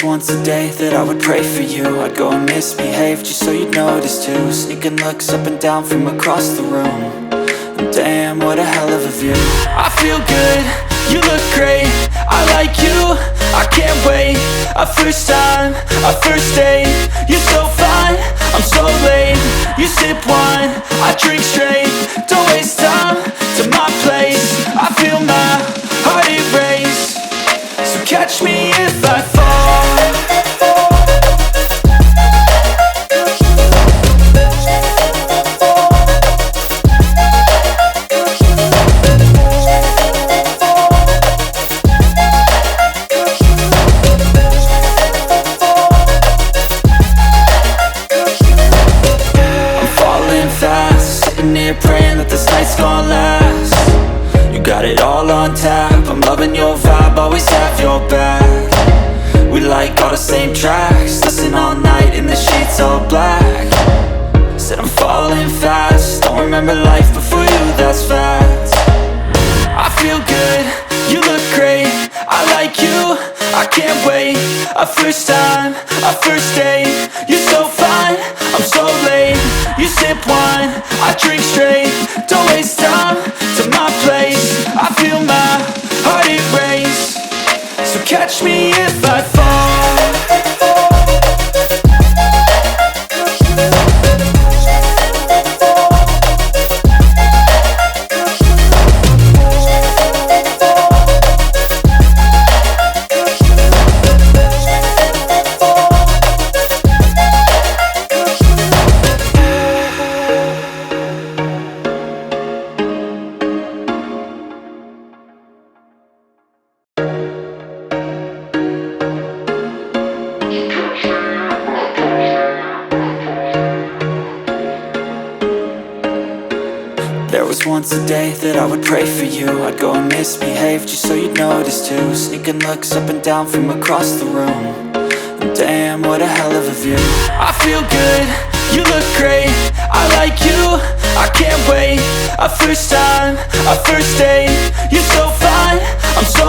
once a day that I would pray for you. I'd go and misbehave just so you'd notice too. Sneaking looks up and down from across the room. And damn, what a hell of a view. I feel good, you look great, I like you, I can't wait. A first time, a first date, you're so fine, I'm so late. You sip wine, I drink straight. Don't waste time to my place. I feel my heart erase. So catch me if I fall. I'm falling fast, sitting here praying that this night's gonna last. You got it all on tap, I'm loving your vibe, always have your back. We like all the same tracks, listen all night in the sheets all black. Said I'm falling fast, don't remember life before you, that's fact. I feel good, you look great, I like you, I can't wait. A first time, a first date, you're so fine, I'm so late. You sip wine, I drink straight. Don't waste time to my place. I feel my heart erase. So catch me if I fall. There was once a day that I would pray for you. I'd go and misbehave just so you'd notice too. Sneaking looks up and down from across the room. And damn, what a hell of a view. I feel good, you look great, I like you, I can't wait. A first time, a first date, you're so fine, I'm so